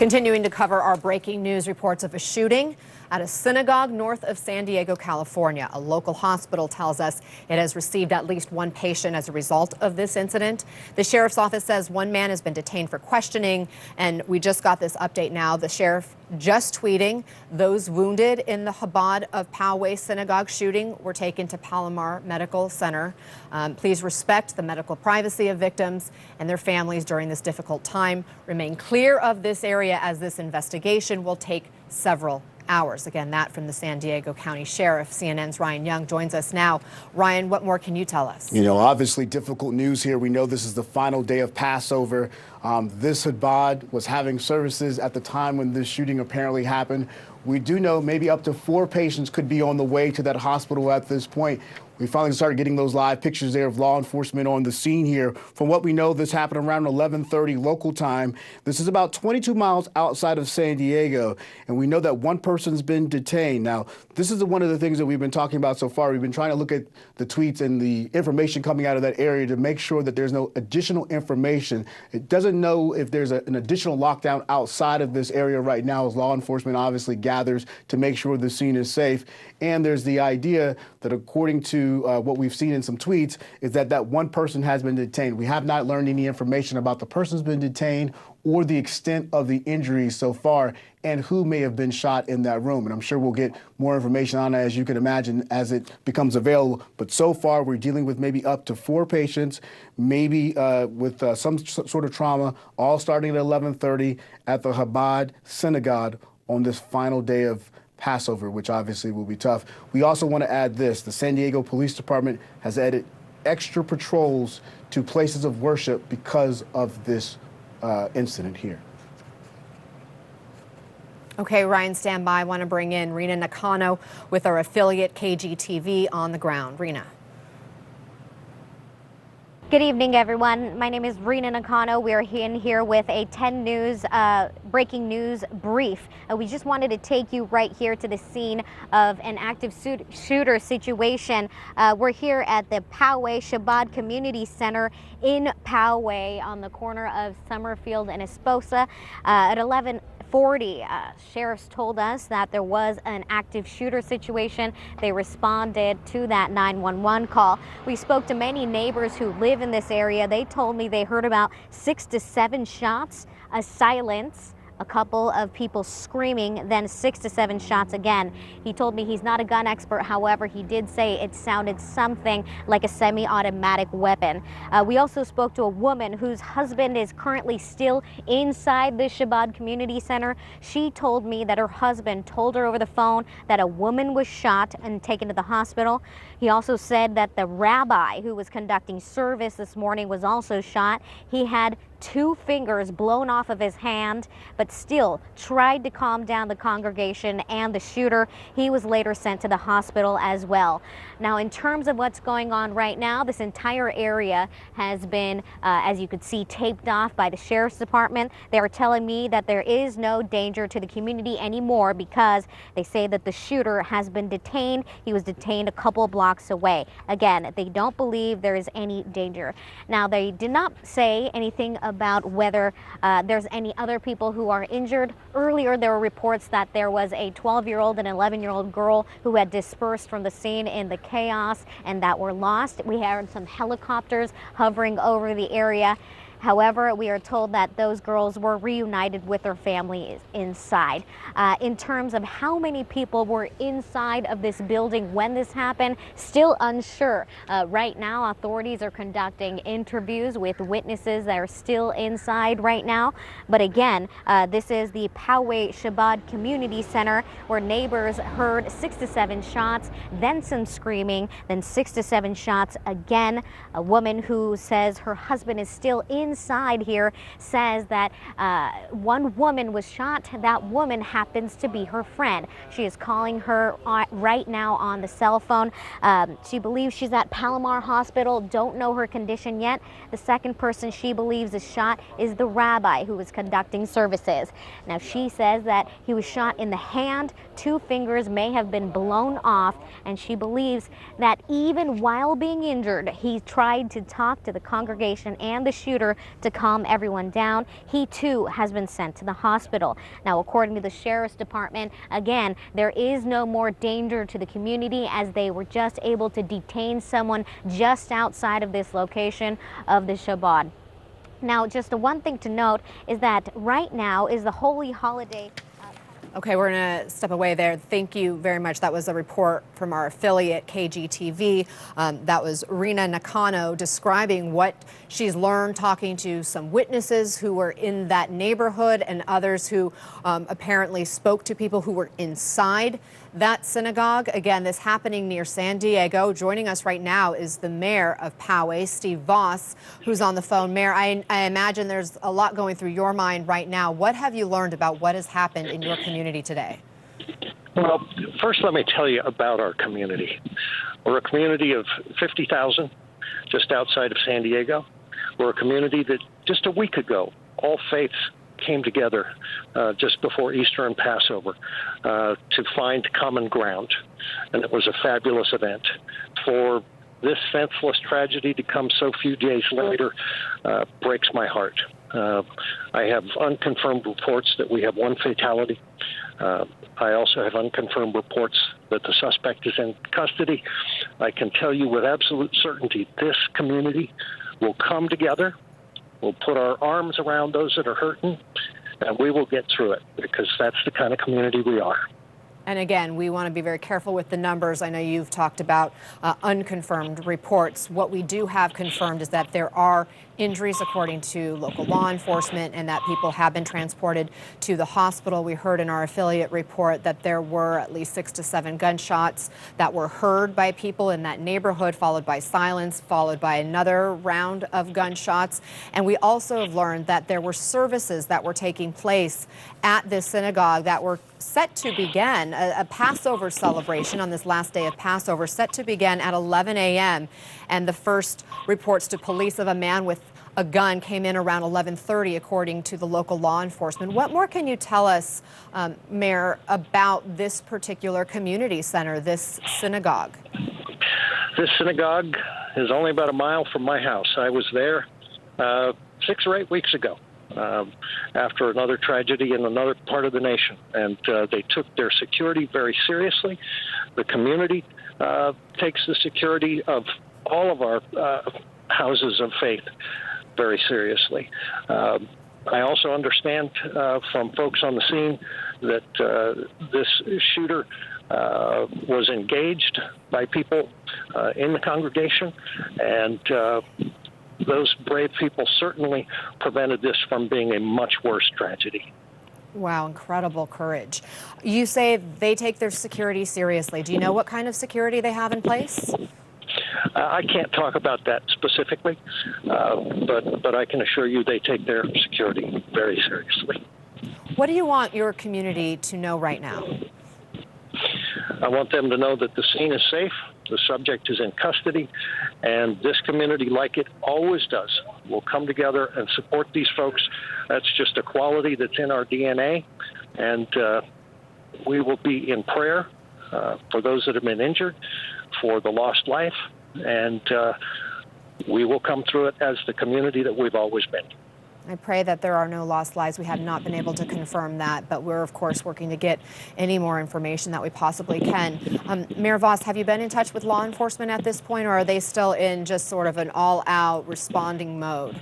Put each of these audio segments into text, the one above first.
Continuing to cover our breaking news reports of a shooting at a synagogue north of San Diego, California. A local hospital tells us it has received at least one patient as a result of this incident. The sheriff's office says one man has been detained for questioning, and we just got this update now. The sheriff just tweeting those wounded in the Chabad of Poway Synagogue shooting were taken to Palomar Medical Center. Please respect the medical privacy of victims and their families during this difficult time. Remain clear of this area as this investigation will take several hours. Again, that from the San Diego County Sheriff. CNN's Ryan Young joins us now. Ryan, what more can you tell us? You know, obviously difficult news here. We know this is the final day of Passover. This Chabad was having services at the time when this shooting apparently happened. We do know maybe up to 4 patients could be on the way to that hospital at this point. We finally started getting those live pictures there of law enforcement on the scene here. From what we know, this happened around 11:30 local time. This is about 22 miles outside of San Diego, and we know that one person's been detained. Now, this is one of the things that we've been talking about so far. We've been trying to look at the tweets and the information coming out of that area to make sure that there's no additional information. It doesn't know if there's an additional lockdown outside of this area right now, as law enforcement obviously gathers to make sure the scene is safe. And there's the idea that, according to what we've seen in some tweets, is that one person has been detained. We have not learned any information about the person who's been detained or the extent of the injuries so far and who may have been shot in that room. And I'm sure we'll get more information on that, as you can imagine, as it becomes available. But so far, we're dealing with maybe up to 4 patients, maybe with some sort of trauma, all starting at 11:30 at the Chabad Synagogue on this final day of Passover, which obviously will be tough. We also want to add this. The San Diego Police Department has added extra patrols to places of worship because of this incident here. Okay, Ryan, stand by. I want to bring in Rena Nakano with our affiliate KGTV on the ground. Rena. Good evening, everyone. My name is Rena Nakano. We are in here with a 10 News breaking news brief. We just wanted to take you right here to the scene of an active shooter situation. We're here at the Poway Chabad Community Center in Poway on the corner of Summerfield and Esposa at 11:40. Sheriffs told us that there was an active shooter situation. They responded to that 911 call. We spoke to many neighbors who live in this area. They told me they heard about 6 to 7 shots, a silence, a couple of people screaming, then 6 to 7 shots again. He told me he's not a gun expert. However, he did say it sounded something like a semi-automatic weapon. We also spoke to a woman whose husband is currently still inside the Chabad Community Center. She told me that her husband told her over the phone that a woman was shot and taken to the hospital. He also said that the rabbi who was conducting service this morning was also shot. He had 2 fingers blown off of his hand, but still tried to calm down the congregation and the shooter. He was later sent to the hospital as well. Now, in terms of what's going on right now, this entire area has been, as you could see, taped off by the Sheriff's Department. They are telling me that there is no danger to the community anymore because they say that the shooter has been detained. He was detained a couple blocks away. Again, they don't believe there is any danger. Now, they did not say anything about whether there's any other people who are injured. Earlier, there were reports that there was a 12-year-old and 11-year-old girl who had dispersed from the scene in the chaos and that were lost. We heard some helicopters hovering over the area. However, we are told that those girls were reunited with their families inside. In terms of how many people were inside of this building when this happened, still unsure. Right now, authorities are conducting interviews with witnesses that are still inside right now. But again, this is the Poway Chabad Community Center where neighbors heard 6 to 7 shots, then some screaming, then 6 to 7 shots again. A woman who says her husband is still inside here says that one woman was shot. That woman happens to be her friend. She is calling her right now on the cell phone. She believes she's at Palomar Hospital. Don't know her condition yet. The second person she believes is shot is the rabbi who was conducting services. Now, she says that he was shot in the hand. 2 fingers may have been blown off, and she believes that even while being injured, he tried to talk to the congregation and the shooter to calm everyone down. He too has been sent to the hospital. Now, according to the Sheriff's Department, again, there is no more danger to the community as they were just able to detain someone just outside of this location of the Shabbat. Now, just the one thing to note is that right now is the holy holiday. Okay, we're going to step away there. Thank you very much. That was a report from our affiliate, KGTV. That was Rina Nakano describing what she's learned, talking to some witnesses who were in that neighborhood and others who apparently spoke to people who were inside that synagogue. Again, this happening near San Diego. Joining us right now is the mayor of Poway, Steve Voss, who's on the phone. Mayor, I imagine there's a lot going through your mind right now. What have you learned about what has happened in your community today? Well, first let me tell you about our community. We're a community of 50,000 just outside of San Diego. We're a community that just a week ago, all faiths came together just before Easter and Passover to find common ground. And it was a fabulous event. For this senseless tragedy to come so few days later breaks my heart. I have unconfirmed reports that we have one fatality. I also have unconfirmed reports that the suspect is in custody. I can tell you with absolute certainty this community will come together. We'll put our arms around those that are hurting, and we will get through it because that's the kind of community we are. And again, we want to be very careful with the numbers. I know you've talked about unconfirmed reports. What we do have confirmed is that there are injuries according to local law enforcement and that people have been transported to the hospital. We heard in our affiliate report that there were at least 6 to 7 gunshots that were heard by people in that neighborhood, followed by silence, followed by another round of gunshots. And we also have learned that there were services that were taking place at this synagogue that were set to begin, a Passover celebration on this last day of Passover, set to begin at 11 a.m. And the first reports to police of a man with a gun came in around 11:30, according to the local law enforcement. What more can you tell us, Mayor, about this particular community center, this synagogue? This synagogue is only about a mile from my house. I was there 6 or 8 weeks ago after another tragedy in another part of the nation, and they took their security very seriously. The community takes the security of all of our houses of faith very seriously. I also understand from folks on the scene that this shooter was engaged by people in the congregation, and those brave people certainly prevented this from being a much worse tragedy. Wow, incredible courage. You say they take their security seriously. Do you know what kind of security they have in place? I can't talk about that specifically, but I can assure you they take their security very seriously. What do you want your community to know right now? I want them to know that the scene is safe, the subject is in custody, and this community, like it always does, will come together and support these folks. That's just a quality that's in our DNA, and we will be in prayer for those that have been injured, for the lost life, and we will come through it as the community that we've always been. I pray that there are no lost lives. We have not been able to confirm that, but we're, of course, working to get any more information that we possibly can. Mayor Voss, have you been in touch with law enforcement at this point, or are they still in just sort of an all-out responding mode?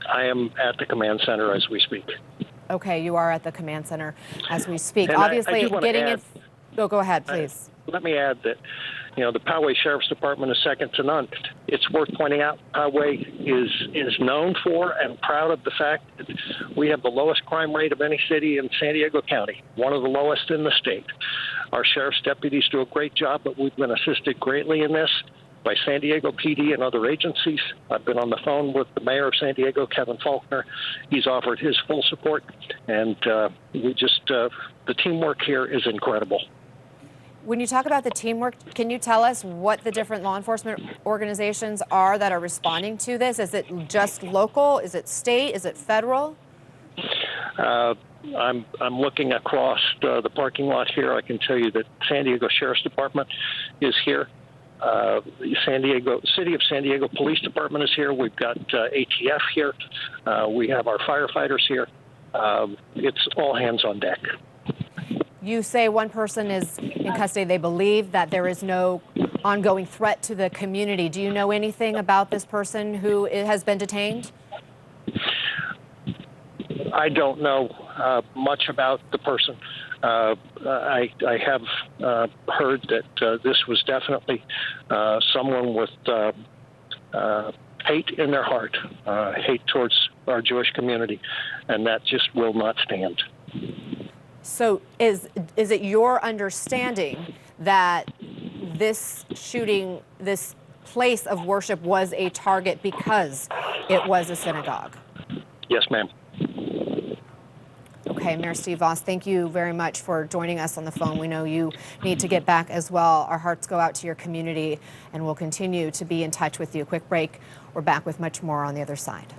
I am at the command center as we speak. Okay, you are at the command center as we speak. And obviously, I getting it. Oh, go ahead, please. Let me add that, the Poway Sheriff's Department is second to none. It's worth pointing out Poway is known for and proud of the fact that we have the lowest crime rate of any city in San Diego County, one of the lowest in the state. Our sheriff's deputies do a great job, but we've been assisted greatly in this by San Diego PD and other agencies. I've been on the phone with the mayor of San Diego, Kevin Faulkner. He's offered his full support, and the teamwork here is incredible. When you talk about the teamwork, can you tell us what the different law enforcement organizations are that are responding to this? Is it just local? Is it state? Is it federal? I'm looking across the parking lot here. I can tell you that San Diego Sheriff's Department is here. City of San Diego Police Department is here. We've got ATF here. We have our firefighters here. It's all hands on deck. You say one person is in custody. They believe that there is no ongoing threat to the community. Do you know anything about this person who has been detained? I don't know much about the person. I have heard that this was definitely someone with hate in their heart, hate towards our Jewish community, and that just will not stand. So is it your understanding that this shooting, this place of worship was a target because it was a synagogue? Yes, ma'am. Okay, Mayor Steve Voss, thank you very much for joining us on the phone. We know you need to get back as well. Our hearts go out to your community, and we'll continue to be in touch with you. Quick break. We're back with much more on the other side.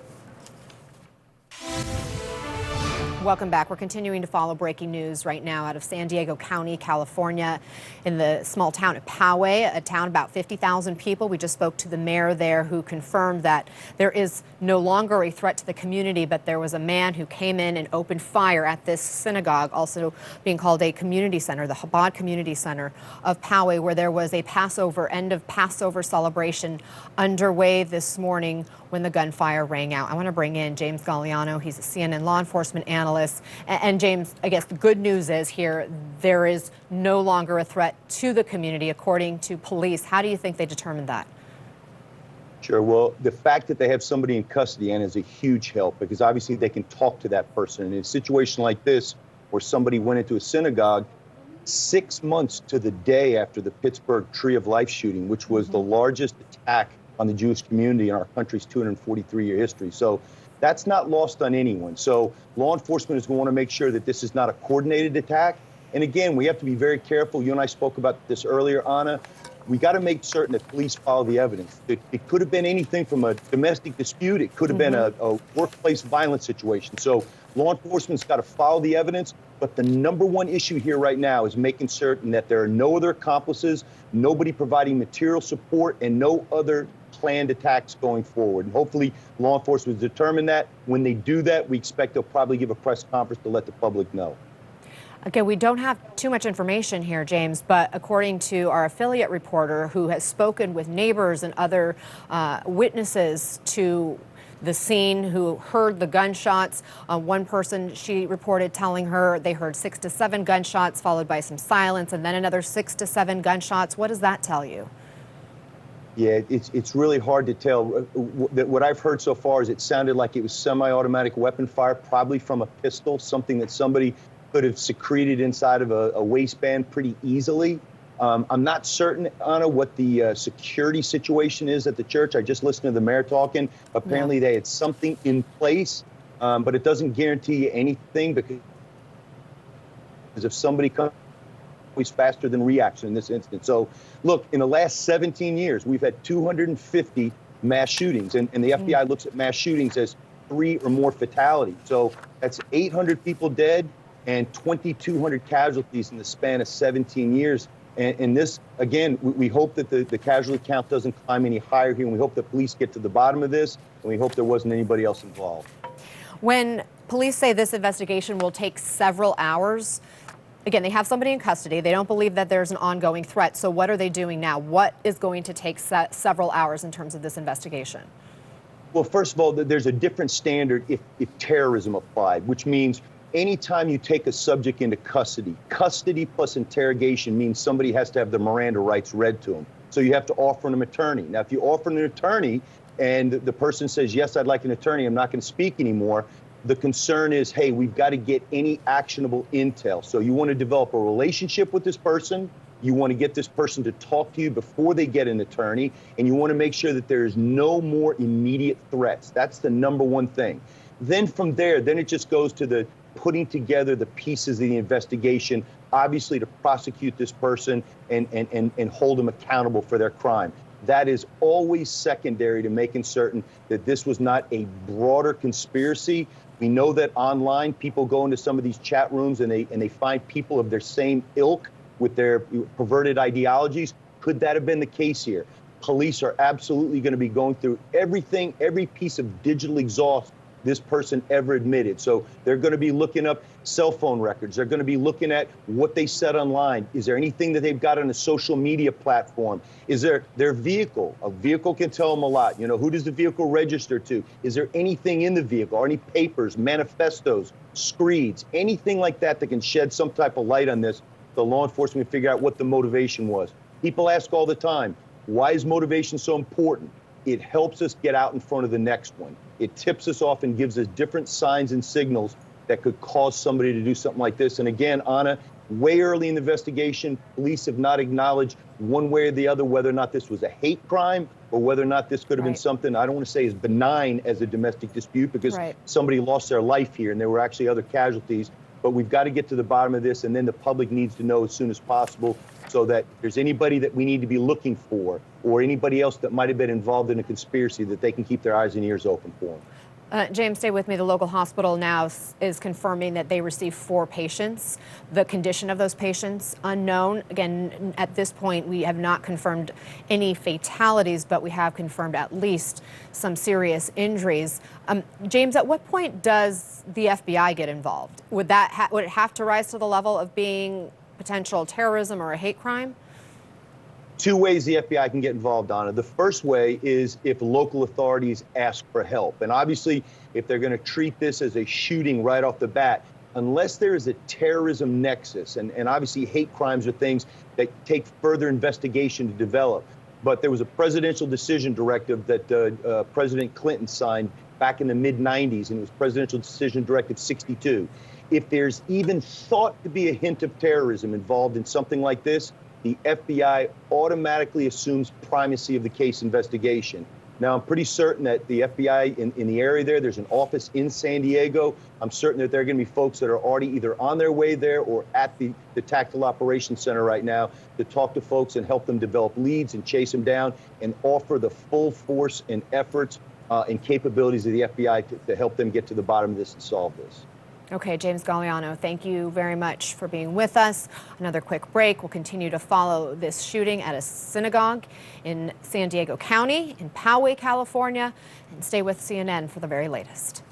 Welcome back. We're continuing to follow breaking news right now out of San Diego County, California, in the small town of Poway, a town about 50,000 people. We just spoke to the mayor there who confirmed that there is no longer a threat to the community, but there was a man who came in and opened fire at this synagogue, also being called a community center, the Chabad Community Center of Poway, where there was a end of Passover celebration underway this morning when the gunfire rang out. I want to bring in James Galliano. He's a CNN law enforcement analyst. And James, I guess the good news is here, there is no longer a threat to the community, according to police. How do you think they determined that? Sure. Well, the fact that they have somebody in custody, and is a huge help, because obviously they can talk to that person. And in a situation like this, where somebody went into a synagogue 6 months to the day after the Pittsburgh Tree of Life shooting, which was the largest attack on the Jewish community in our country's 243-year history. So that's not lost on anyone. So law enforcement is going to want to make sure that this is not a coordinated attack. And again, we have to be very careful. You and I spoke about this earlier, Anna. We got to make certain that police follow the evidence. It could have been anything from a domestic dispute. It could have been a workplace violence situation. So law enforcement's got to follow the evidence. But the number one issue here right now is making certain that there are no other accomplices, nobody providing material support, and no other planned attacks going forward. And hopefully law enforcement will determine that. When they do that, we expect they'll probably give a press conference to let the public know. Okay, we don't have too much information here, James, but according to our affiliate reporter who has spoken with neighbors and other witnesses to the scene who heard the gunshots, one person, she reported telling her they heard 6 to 7 gunshots followed by some silence and then another 6 to 7 gunshots. What does that tell you? Yeah, it's really hard to tell. What I've heard so far is it sounded like it was semi-automatic weapon fire, probably from a pistol, something that somebody could have secreted inside of a waistband pretty easily. I'm not certain, Anna, what the security situation is at the church. I just listened to the mayor talking. Apparently they had something in place, but it doesn't guarantee you anything, because if somebody comes, always faster than reaction in this instance. So look, in the last 17 years, we've had 250 mass shootings, and the FBI looks at mass shootings as 3 or more fatalities. So that's 800 people dead and 2,200 casualties in the span of 17 years. And this, again, we hope that the casualty count doesn't climb any higher here, and we hope the police get to the bottom of this, and we hope there wasn't anybody else involved. When police say this investigation will take several hours, again, they have somebody in custody. They don't believe that there's an ongoing threat. So what are they doing now? What is going to take several hours in terms of this investigation? Well, first of all, there's a different standard if terrorism applied, which means anytime you take a subject into custody, custody plus interrogation means somebody has to have the Miranda rights read to them. So you have to offer them an attorney. Now, if you offer an attorney and the person says, yes, I'd like an attorney, I'm not going to speak anymore, the concern is, hey, we've got to get any actionable intel. So you want to develop a relationship with this person. You want to get this person to talk to you before they get an attorney. And you want to make sure that there is no more immediate threats. That's the number one thing. Then from there, then it just goes to the putting together the pieces of the investigation, obviously to prosecute this person and hold them accountable for their crime. That is always secondary to making certain that this was not a broader conspiracy. We know that online people go into some of these chat rooms and they find people of their same ilk with their perverted ideologies, Could that have been the case here? Police are absolutely going to be going through everything, every piece of digital exhaust this person ever admitted. So they're going to be looking up cell phone records. They're going to be looking at what they said online. Is there anything that they've got on a social media platform? Is there their vehicle? A vehicle can tell them a lot. You know, who does the vehicle register to? Is there anything in the vehicle? Are any papers, manifestos, screeds, anything like that that can shed some type of light on this? The law enforcement figure out what the motivation was. People ask all the time, why is motivation so important? It helps us get out in front of the next one. It tips us off and gives us different signs and signals that could cause somebody to do something like this. And again, Anna, way early in the investigation, police have not acknowledged one way or the other whether or not this was a hate crime or whether or not this could have been something, I don't want to say as benign as a domestic dispute, because somebody lost their life here and there were actually other casualties. But we've got to get to the bottom of this, and then the public needs to know as soon as possible, so that if there's anybody that we need to be looking for or anybody else that might have been involved in a conspiracy, that they can keep their eyes and ears open for them. James, stay with me. The local hospital now is confirming that they received 4 patients. The condition of those patients, unknown. Again, at this point, we have not confirmed any fatalities, but we have confirmed at least some serious injuries. James, at what point does the FBI get involved? Would it have to rise to the level of being potential terrorism or a hate crime? 2 ways the FBI can get involved, Donna. The first way is if local authorities ask for help. And obviously, if they're going to treat this as a shooting right off the bat, unless there is a terrorism nexus, and obviously hate crimes are things that take further investigation to develop. But there was a presidential decision directive that President Clinton signed back in the mid-90s, and it was Presidential Decision Directive 62. If there's even thought to be a hint of terrorism involved in something like this, the FBI automatically assumes primacy of the case investigation. Now, I'm pretty certain that the FBI in the area there's an office in San Diego. I'm certain that there are going to be folks that are already either on their way there or at the Tactical Operations Center right now to talk to folks and help them develop leads and chase them down and offer the full force and efforts and capabilities of the FBI to help them get to the bottom of this and solve this. Okay, James Galliano, thank you very much for being with us. Another quick break. We'll continue to follow this shooting at a synagogue in San Diego County, in Poway, California, and stay with CNN for the very latest.